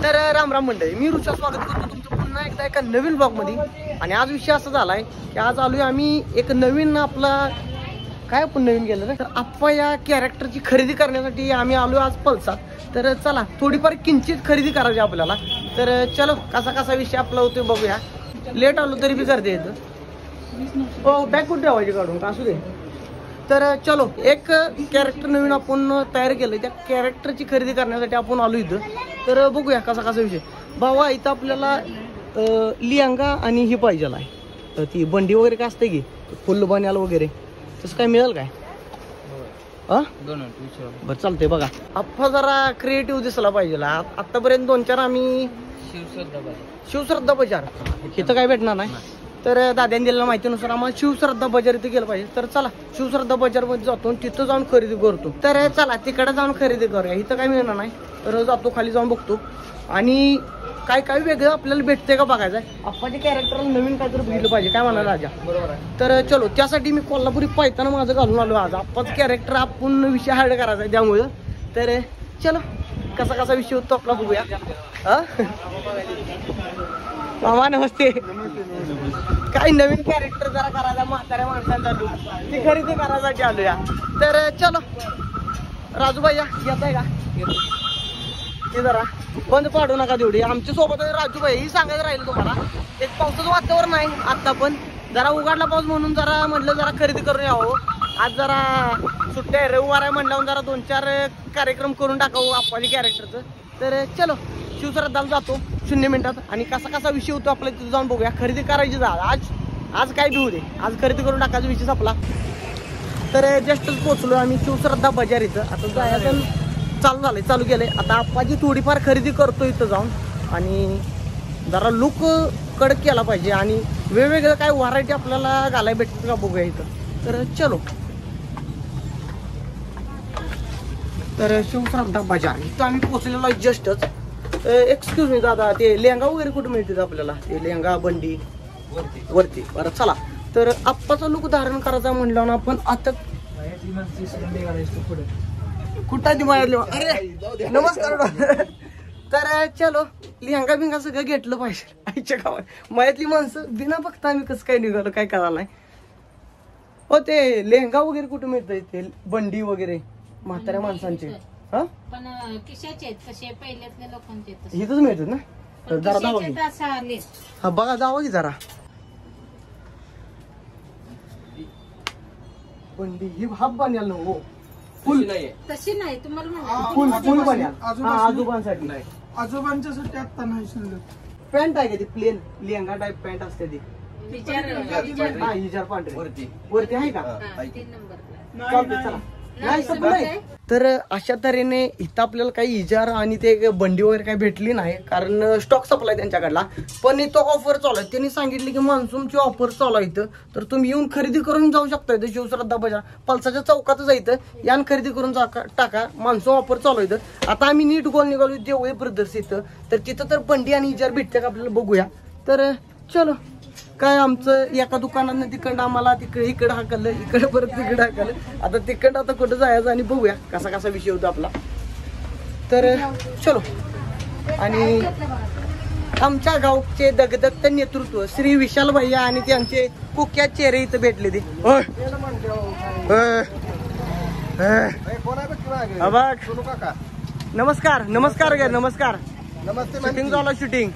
तर राम राम मंडळी, मी ऋषा स्वागत करतो तुमचं पुन्हा एकदा एका नवीन ब्लॉग मध्ये. आणि आज विषय असा झालाय की आज आलोय आम्ही एक नवीन आपला काय आपण नवीन केलं रे, तर आप्पा या कॅरेक्टरची खरेदी करण्यासाठी आम्ही आलोय आज पल्सा. तर चला थोडीफार किंचित खरेदी करायची आपल्याला. तर चलो कसा कसा विषय आपला होतोय बघूया. लेट आलो तरी बी करते येतं. हो बॅग कुठे ठेवायची काढून का असू दे. तर चलो एक कॅरेक्टर नवीन आपण तयार केलं, त्या कॅरेक्टरची खरेदी करण्यासाठी आपण आलो इथं. तर बघूया कसा कसा विषय. भावा इथं आपल्याला लियांगा आणि ही पाहिजे आहे, तर ती बंडी वगैरे काय असते की फुल बन्याल वगैरे तसं काय मिळेल काय? बरं चालतंय. बघा आप्पा जरा क्रिएटिव्ह दिसला पाहिजे. आतापर्यंत 2-4 आम्ही शिवश्रद्धा बाजार इथं काय भेटणार नाही, तर दाद्याने दिलेल्या माहितीनुसार आम्हाला शिवश्रद्धा बाजार इथे गेलं पाहिजे. तर चला शिवश्रद्धा बाजार मध्ये जातो, तिथं जाऊन खरेदी करतो. तर चला तिकडे जाऊन खरेदी करूया. इथं काय मिळणार नाही, तर जातो खाली जाऊन बघतो आणि काय काय वेगळं आपल्याला भेटतंय का बघायचं आहे. आप्पाच्या कॅरेक्टरला नवीन काहीतरी बघितलं पाहिजे, काय म्हणाला राजा. बरोबर. तर चलो त्यासाठी मी कोल्हापुरी पायताना माझं घालून आलो आज. आप्पाचं कॅरेक्टर आपण विषय हार्ड करायचा आहे त्यामुळं. तर चलो कसा कसा विषय होतो आपला बघूया. मामा नमस्ते. काही नवीन कॅरेक्टर जरा करायचा म्हाताऱ्या माणसांचा ती खरेदी करायसाठी आलोया. तर चलो राजूबाई येत आहे का? ते जरा बंद पाडू नका तेवढी. आमच्या सोबत राजूबाई ही सांगायचं राहिलं तुम्हाला. एक पावसाचं वातावरण आहे आता, पण जरा उघडला पाऊस म्हणून जरा म्हटलं जरा खरेदी करून यावं. आज जरा सुट्ट्या आहे, रविवार आहे म्हणल्यावर जरा 2-4 कार्यक्रम करून टाकावं आप्पाच्या कॅरेक्टरचं. तर चलो शिवश्रद्धाला जातो 0 मिनिटात आणि कसा कसा विषय होतो आपल्या तिथं जाऊन बघूया. खरेदी करायची जा आज काय भिऊ दे, आज खरेदी करून टाकायचा विषय संपला. तर जस्टच पोहोचलो आम्ही शिवश्रद्धा बाजार इथं. आता जायचं चालू केलंय. आता आप्पाची थोडीफार खरेदी करतो इथं जाऊन आणि जरा लुक कडक केला पाहिजे आणि वेगवेगळं काय व्हरायटी आपल्याला घालायला भेटतं का बघूया इथं. तर चलो. तर शिवश्रद्धा बाजार इथं आम्ही पोहोचलेलो आहे जस्टच. एक्सक्यूज मी दादा, ते लेहंगा वगैरे कुठे मिळते आपल्याला? ते लेहंगा बंडी वरती. बरं चला. तर आप्पाचा लुक धारण करायचा म्हणलं ना आपण. आता कुठं ती मायातली? अरे नमस्कार. तर चलो लेहंगा बिंगा सगळं घेतलं पाहिजे. आईच्या गावात मायातली माणसं बिना बघता आम्ही कसं काय निघालो काय करायला नाही. हो ते लेहंगा वगैरे कुठे मिळतंय? ते बंडी वगैरे म्हाताऱ्या माणसांचे पण किशाचे आहेत कसे पहिल्यातल्या लोकांचे इथंच मिळतात ना. तर जरा जावा की. हा बघा जावा की जरा. बंडी ही हाफ बन्याल हो, फुल तशी नाही तुम्हाला फुल बन्याल आजोबांसाठी. आजोबांच्यासाठी आता नाही शिल्लक. पॅन्ट आहे का ती प्लेन लेहंगा टाईप पॅन्ट असते ती? हिजार पांढरी वरती आहे का? 3 नंबर. चला. तर अशा तऱ्हेने इथं आपल्याला काही इजार आणि ते बंडी वगैरे काही भेटली नाही, कारण स्टॉक संपलाय त्यांच्याकडला. पण इथं ऑफर चालू आहे. त्यांनी सांगितले की मान्सूनची ऑफर चालू आहे इथं, तर तुम्ही येऊन खरेदी करून जाऊ शकता. इथं शिवश्रद्धा बाजार पल्साच्या चौकातच जायचं यान खरेदी करून टाका. मान्सून ऑफर चालू आहे इथं. आता आम्ही नीट गोल निघालो देवळे ब्रदर्स इथं. तर तिथं तर बंडी आणि इजार भेटते का आपल्याला बघूया. तर चलो काय आमचं एका दुकानानं तिकडं आम्हाला इकडं हाकललं, इकडे परत तिकडं हाकललं. आता तिकडं आता कुठं जायचं आणि बघूया कसा कसा विषय होतो आपला. तर चलो. आणि आमच्या गावचे दगदगत नेतृत्व श्री विशाल भैया आणि त्यांचे कुख्यात चेहरे इथं भेटले. ते नमस्कार नमस्कार ग नमस्कार. शूटिंग झालं शूटिंग.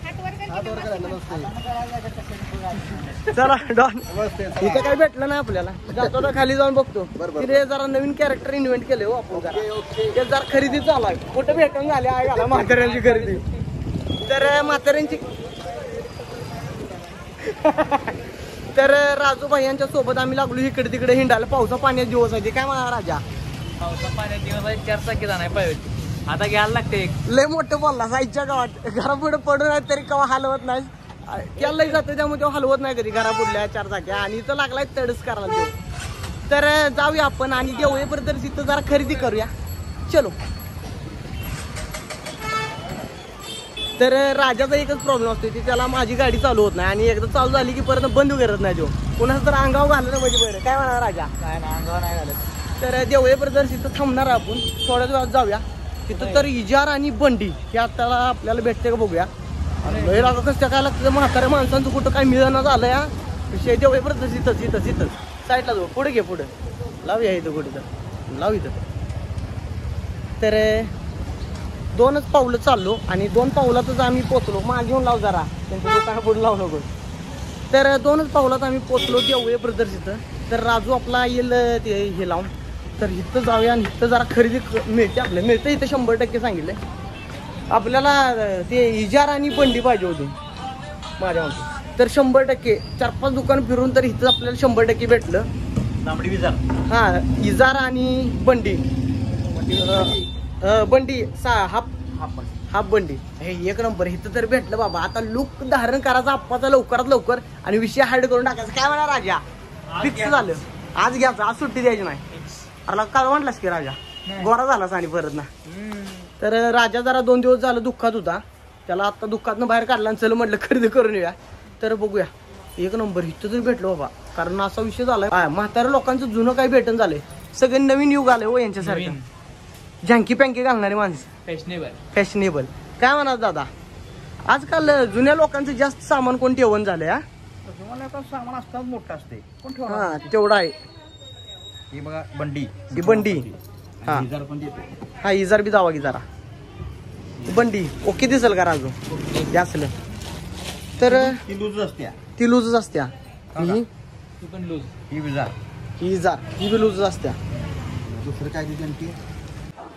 चला डॉन. इथं काय भेटलं नाही आपल्याला. जातो तर खाली जाऊन बघतो. तिथे जरा नवीन कॅरेक्टर इन्व्हेंट केले हो आपण जरा. ते जरा खरेदी चालू आहे. कुठं भेटून झाले आहे घाला म्हाताऱ्यांची खरेदी. तर म्हाताऱ्यांची तर राजू भाईयांच्या सोबत आम्ही लागलो इकडे तिकडे हिंडायला. पावसा पाण्यात दिवस आहे. काय म्हणा राजा? पावसा पाण्यात दिवस आहे. 4 चाकी जाणार पाहिजे आता घ्यायला लागते. लय मोठं बोलला साईडच्या गावात. घरापुढे पडून आहे तरी केव्हा हलवत नाही. त्यालाही जातं त्यामुळे तेव्हा हलवत नाही कधी घरापुढल्या 4 चाक्या. आणि इथं लागलाय तडस करायला देऊ. तर जाऊया आपण आणि देवळे ब्रदर्स इथं जरा खरेदी करूया. चलो. तर राजाचा एकच प्रॉब्लेम असतो की त्याला माझी गाडी चालू होत नाही आणि एकदा चालू झाली की परत बंद करत नाही. जो कोणाचं तर अंगावर घाललं म्हणजे बरं. काय म्हणा राजा? काय ना अंगावर नाही घालत. तर देवळे ब्रदर्स इथं थांबणार आपण. थोड्याच वेळात जाऊया तिथं तर इजार आणि बंडी हे आता आपल्याला भेटते का बघूया. लय राग कसं काय लागतं म्हाताऱ्या माणसांचं कुठं काय मिळणं झालं या विषय तेवढे परत इथंच साईडला जाऊ. पुढे घे पुढे लावूया इथं कुठं तर लाव इथं. तर 2च पावलं चाललो आणि 2 पावलातच आम्ही पोचलो. मागे घेऊन लाव जरा त्यांच्या दुकाना पुढे लावू नको. तर 2च पावलात आम्ही पोचलो देवळे ब्रदर्स इथं. तर राजू आपला येईल ते हे लावून. तर इथं जाऊया आणि इथं जरा खरेदी मिळते आपल्याला. मिळतं इथं 100% सांगितलंय आपल्याला. ते इजार आणि बंडी पाहिजे होती माझ्या म्हणतो. तर 100% 4-5 दुकान फिरून तर इथं आपल्याला 100% भेटलं. तांबडी विजार हा इजार आणि बंडी बंडी हाफ बंडी हे 1 नंबर. इथं तर भेटलं बाबा. आता लुक धारण करायचा आप्पाचा लवकरात लवकर आणि विषय हार्ड करून टाकायचा. काय म्हणा राजा फिक्स झालं आज घ्यायचं. आज सुट्टी द्यायची नाही. अरे काय म्हटलास की राजा गोरा झालास आणि परत ना. तर राजा जरा 2 दिवस झालं दुःखात होता. त्याला आता दुःखातनं बाहेर काढला आणि चल म्हटलं खरेदी करून येऊया. तर बघूया 1 नंबर इथं तरी भेटलो बाबा. कारण असा विषय झालाय म्हाताऱ्या लोकांचं जुनं काही भेटून झालंय. सगळे नवीन युग आले हो यांच्यासारखं. झँकी पँकी घालणारी माणसं फॅशनेबल. काय म्हणा दादा आजकाल जुन्या लोकांचं जास्त सामान कोण ठेवण झालंय. सामान असतात मोठं असते कोण हा तेवढं आहे. ही बघा बंडी ही बंडी हा इजार पण देतो. हा इजार बी जावा की जरा. बंडी ओके दिसेल का राजू हे असलं तर ती लूज असत्या. ती लूजच असत्या. ही विजार ही इजार ही बी लूजच असत्या. दुसरं काय देते आणखी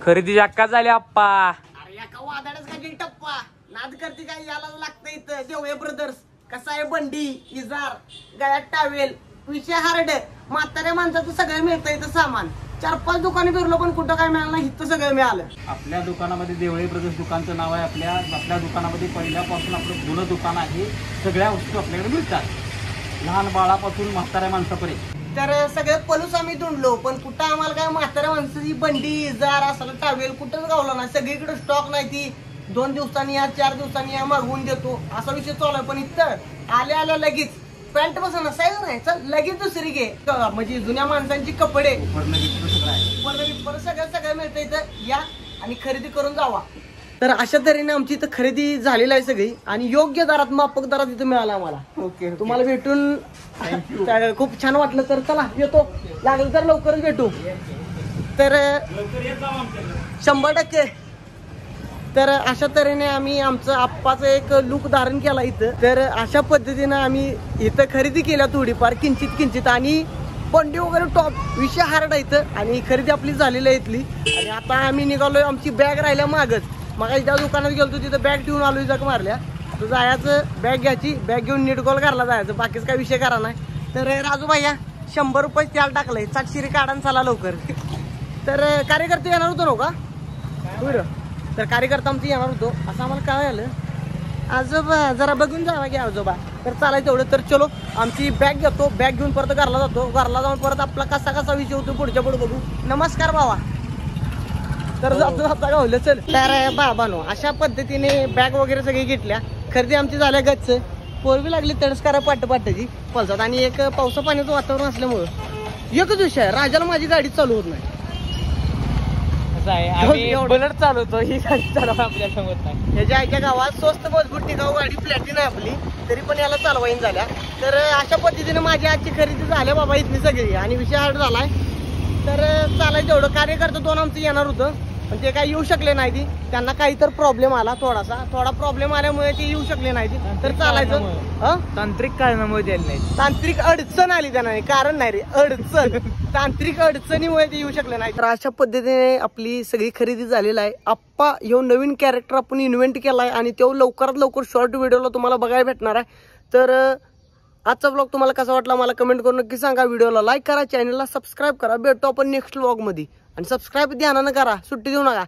खरेदी अक्का झाली आप्पा. अरे एका वादाडच काय टप्पा नाद करते काय याला लागतं इथं देवळे ब्रदर्स. कसं आहे बंडी इजार गळ्यात टावेल विषय हार्ड. म्हाताऱ्या माणसाचं सगळं मिळतं इथं सामान. 4-5 दुकाने फिरलो पण कुठं काय मिळालं नाही. इथं सगळं मिळालं. आपल्या दुकानामध्ये देवळे ब्रदर्स दुकानचं नाव आहे. आपल्या दुकानामध्ये पहिल्यापासून आपलं जुनं दुकान आहे. सगळ्या वस्तू आपल्याकडे मिळतात लहान बाळापासून म्हाताऱ्या माणसापर्यंत. तर सगळं पलूस आम्ही धुंडलो पण कुठं आम्हाला काय म्हाताऱ्या माणसाची बंडी इजार असलं टावेल कुठंच गावला नाही. सगळीकडे स्टॉक नाही. ती 2 दिवसांनी या 4 दिवसांनी या मागवून देतो असा विषय चालू आहे. पण इथं आल्या लगेच पॅन्ट बसा नसायचं नाही चल लगेच दुसरी घे. म्हणजे जुन्या माणसांची कपडे सगळं मिळतं इथं. या आणि खरेदी करून जावा. तर अशा तऱ्हेने आमची इथं खरेदी झालेली आहे सगळी आणि योग्य दरात माफक दरात इथं मिळाला आम्हाला. ओके तुम्हाला भेटून खूप छान वाटलं. तर चला येतो लागलं तर लवकरच भेटू. तर 100%. तर अशा तऱ्हेने आम्ही आमचं आप्पाचं एक लुक धारण केला इथं. तर अशा पद्धतीनं आम्ही इथं खरेदी केल्या थोडीफार किंचित आणि बंडी वगैरे टॉप विषय हार्ड आहे इथं. आणि खरेदी आपली झालेली आहे इथली. आणि आता आम्ही निघालोय. आमची बॅग राहिल्या मागच. मग ज्या दुकानात गेलो तिथं बॅग ठेवून आलोय जग मारल्या. तर जायचं बॅग घ्यायची बॅग घेऊन नीट गोल घरला जायचं. बाकीच काय विषय करा नाही. तर राजू भैया 100 रुपये त्याला टाकलंय. 7 शिरी काढान चला लवकर. तर कार्यकर्ते येणार होतो ना का तर कार्यकर्ता आमचं येणार होतो असं आम्हाला काय झालं. आजोबा जरा बघून जावा की आजोबा. तर चालायचं एवढं. तर चलो आमची बॅग घेतो. बॅग घेऊन परत घरला जातो. घरला जाऊन परत आपला कसा विषय होतो पुढच्या पुढे बघू. नमस्कार बाबा. तर जाता गावलं चल. तर बाबानो अशा पद्धतीने बॅग वगैरे सगळी घेतल्या. खरेदी आमची झाल्या गच्च. पोरवी लागली तडसकारा पाटाची पलसात. आणि एक पावसा पाण्याचं वातावरण असल्यामुळं एकच विषय आहे राजाला माझी गाडी चालू होत नाही. बुलेट चालवतो ही गाडी चालवा आपल्याला समजत नाही. ह्याच्या आईच्या गावात स्वस्त मजबूत टिकाऊ गाडी प्लॅटिन आहे आपली. तरी पण याला चालवाईन झाल्या. तर अशा पद्धतीने माझी आजची खरेदी झाल्या बाबा इथली सगळी. आणि विषय हार्ड झालाय. तर चालायचं एवढं. कार्यकर्ता 2 आमचं येणार होतं पण ते काही येऊ शकले नाही. ती त्यांना काही तर प्रॉब्लेम आला. थोडा प्रॉब्लेम आल्यामुळे ते येऊ शकले नाही. तर चालायचं तांत्रिक कारणामुळे द्यायला नाही. तांत्रिक अडचण आली त्यांना. कारण नाही रे अडचण. तांत्रिक अडचणीमुळे ते येऊ शकले नाही. तर अशा पद्धतीने आपली सगळी खरेदी झालेली आहे. आप्पा ह्यो नवीन कॅरेक्टर आपण इन्व्हेंट केलाय आणि तो लवकरात लवकर शॉर्ट व्हिडिओला तुम्हाला बघायला भेटणार आहे. तर आजचा ब्लॉग तुम्हाला कसा वाटला मला कमेंट करून नक्की सांगा. व्हिडिओला लाईक करा चॅनलला सबस्क्राईब करा. भेटतो आपण नेक्स्ट ब्लॉग मध्ये. आणि सबस्क्राईब ध्यानानं करा सुट्टी देऊ नका.